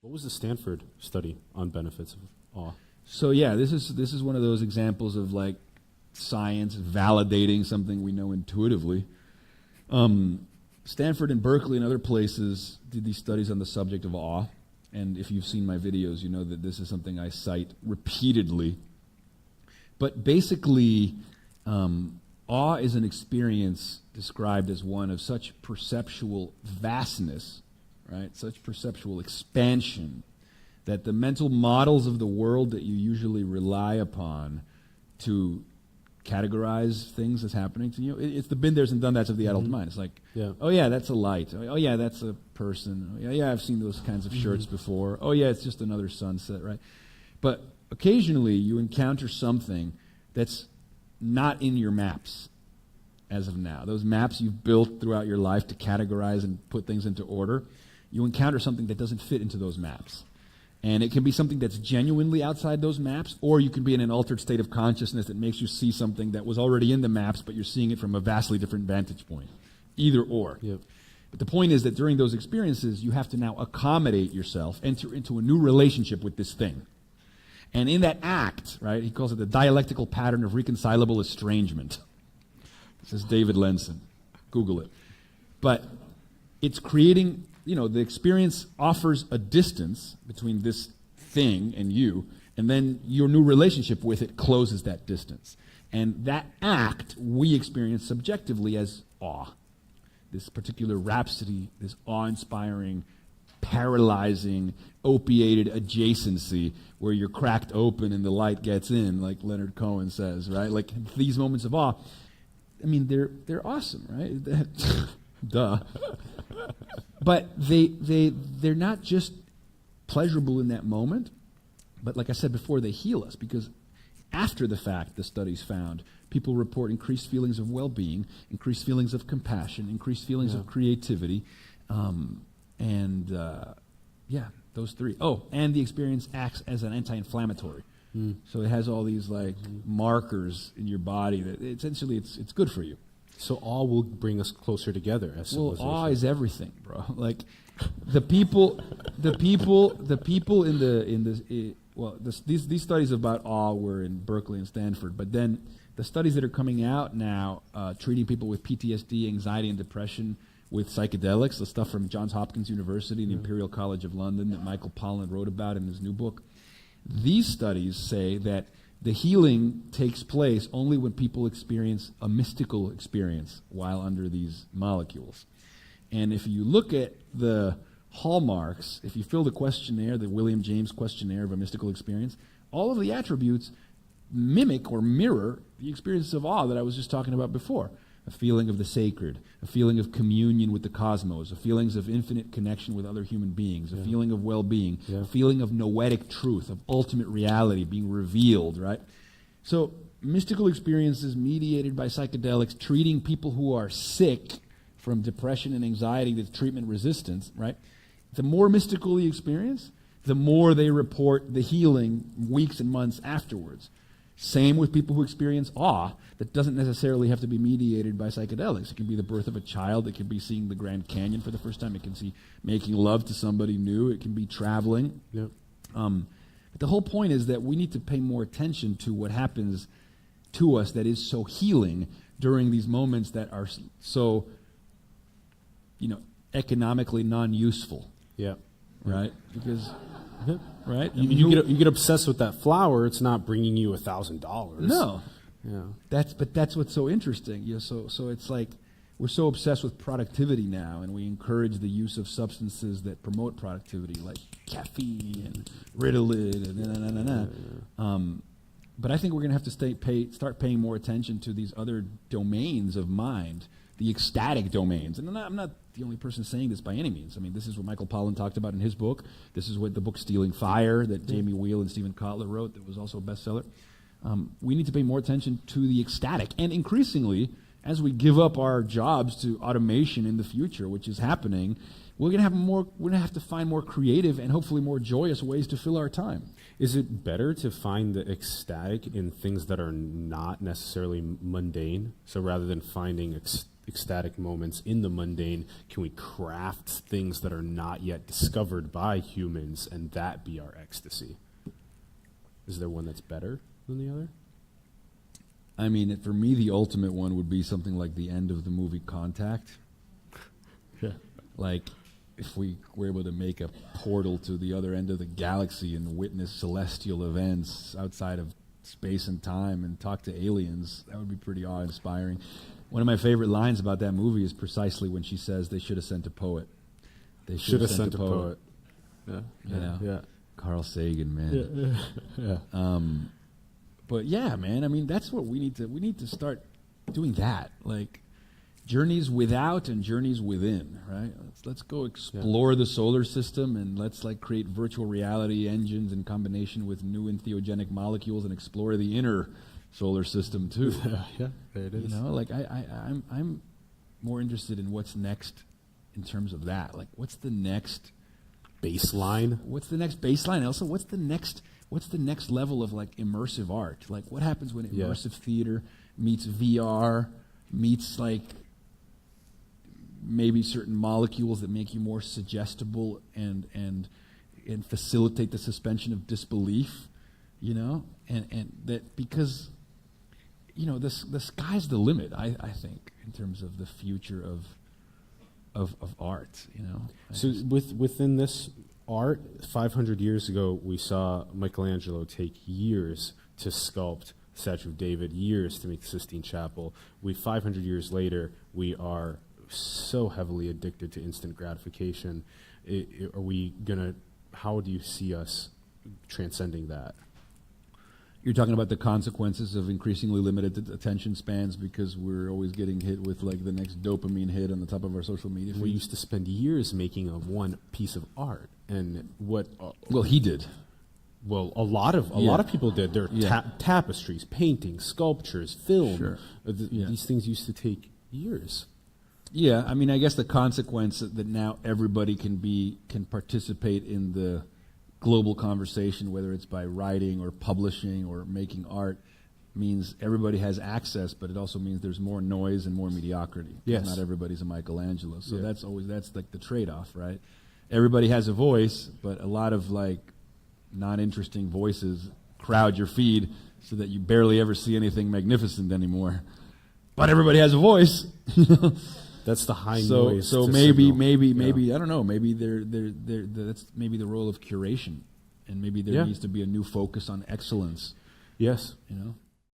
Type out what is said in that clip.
What was the Stanford study on benefits of awe? So yeah, this is one of those examples of like science validating something we know intuitively. Stanford and Berkeley and other places did these studies on the subject of awe. And if you've seen my videos, you know that this is something I cite repeatedly. But basically, awe is an experience described as one of such perceptual vastness, right? Such perceptual expansion that the mental models of the world that you usually rely upon to categorize things as happening to you, it's the been there's and done that's of the adult mind. It's like, oh yeah, that's a light. Oh yeah, that's a person. Oh, yeah, I've seen those kinds of shirts before. Oh yeah, it's just another sunset, right? But occasionally you encounter something that's not in your maps as of now. Those maps you've built throughout your life to categorize and put things into order, you encounter something that doesn't fit into those maps. And it can be something that's genuinely outside those maps, or you can be in an altered state of consciousness that makes you see something that was already in the maps, but you're seeing it from a vastly different vantage point. Either or. Yep. But the point is that during those experiences, you have to now accommodate yourself, enter into a new relationship with this thing. And in that act, right, he calls it the dialectical pattern of reconcilable estrangement. This is David Lenson. Google it. But it's creating, the experience offers a distance between this thing and you, and then your new relationship with it closes that distance. And that act we experience subjectively as awe. This particular rhapsody, this awe-inspiring, paralyzing, opiated adjacency where you're cracked open and the light gets in, like Leonard Cohen says, right? Like these moments of awe, I mean, they're awesome, right? Duh. But they're not just pleasurable in that moment, but like I said before, they heal us, because after the fact, the studies found, people report increased feelings of well-being, increased feelings of compassion, increased feelings of creativity, those three. Oh, and the experience acts as an anti-inflammatory. So it has all these markers in your body that essentially it's good for you. So awe will bring us closer together as civilization. Well, awe is everything, bro. Like the people these studies about awe were in Berkeley and Stanford, but then the studies that are coming out now, treating people with PTSD, anxiety, and depression with psychedelics, the stuff from Johns Hopkins University and the Imperial College of London that Michael Pollan wrote about in his new book. These studies say that the healing takes place only when people experience a mystical experience while under these molecules. And if you look at the hallmarks, if you fill the questionnaire, the William James questionnaire of a mystical experience, all of the attributes mimic or mirror the experience of awe that I was just talking about before. A feeling of the sacred, a feeling of communion with the cosmos, a feelings of infinite connection with other human beings, a feeling of well-being, a feeling of noetic truth, of ultimate reality being revealed, right? So mystical experiences mediated by psychedelics, treating people who are sick from depression and anxiety with treatment resistance, right? The more mystical the experience, the more they report the healing weeks and months afterwards. Same with people who experience awe. That doesn't necessarily have to be mediated by psychedelics. It can be the birth of a child. It can be seeing the Grand Canyon for the first time. It can be making love to somebody new. It can be traveling. Yep. But the whole point is that we need to pay more attention to what happens to us that is so healing during these moments that are so, economically non-useful. Yeah. Right? Because... Right? You get obsessed with that flower. It's not bringing you $1,000. No. Yeah. That's what's so interesting. So it's like we're so obsessed with productivity now, and we encourage the use of substances that promote productivity, like caffeine and Ritalin and But I think we're going to have to start paying more attention to these other domains of mind, the ecstatic domains. And I'm not the only person saying this by any means. I mean, this is what Michael Pollan talked about in his book. This is what the book Stealing Fire that Jamie Wheel and Stephen Kotler wrote that was also a bestseller. We need to pay more attention to the ecstatic. And increasingly, as we give up our jobs to automation in the future, which is happening, we're going to have to find more creative and hopefully more joyous ways to fill our time. Is it better to find the ecstatic in things that are not necessarily mundane? So rather than finding ecstatic moments in the mundane? Can we craft things that are not yet discovered by humans and that be our ecstasy? Is there one that's better than the other? I mean, for me, the ultimate one would be something like the end of the movie Contact. Yeah. Like, if we were able to make a portal to the other end of the galaxy and witness celestial events outside of space and time and talk to aliens, that would be pretty awe-inspiring. One of my favorite lines about that movie is precisely when she says they should have sent a poet. They Should have sent a poet. Yeah. You know? Yeah. Carl Sagan, man. Yeah. But yeah, man, I mean, that's what we need to start doing that. Like, journeys without and journeys within, right? Let's go explore the solar system, and let's like create virtual reality engines in combination with new entheogenic molecules and explore the inner solar system too. Yeah, there it is. You know, like I'm more interested in what's next in terms of that. Like, what's the next baseline? What's the next baseline? Also, what's the next level of like immersive art? Like, what happens when immersive theater meets VR, meets like maybe certain molecules that make you more suggestible and facilitate the suspension of disbelief, you know, and that, because, you know, the sky's the limit, I think, in terms of the future of art, you know. So within this art, 500 years ago, we saw Michelangelo take years to sculpt the Statue of David, years to make the Sistine Chapel. 500 years later, we are so heavily addicted to instant gratification. Are we gonna? How do you see us transcending that? You're talking about the consequences of increasingly limited attention spans because we're always getting hit with like the next dopamine hit on the top of our social media feed. We used to spend years making one piece of art, and what? Well, he did. Well, a lot of people did. There are tapestries, paintings, sculptures, film. Sure. These things used to take years. Yeah, I mean, I guess the consequence that now everybody can participate in the global conversation, whether it's by writing or publishing or making art, means everybody has access, but it also means there's more noise and more mediocrity. Yes. Not everybody's a Michelangelo. So that's like the trade-off, right? Everybody has a voice, but a lot of like non-interesting voices crowd your feed so that you barely ever see anything magnificent anymore. But everybody has a voice. That's the high noise. So maybe I don't know. Maybe that's maybe the role of curation, and maybe there needs to be a new focus on excellence. Yes. You know.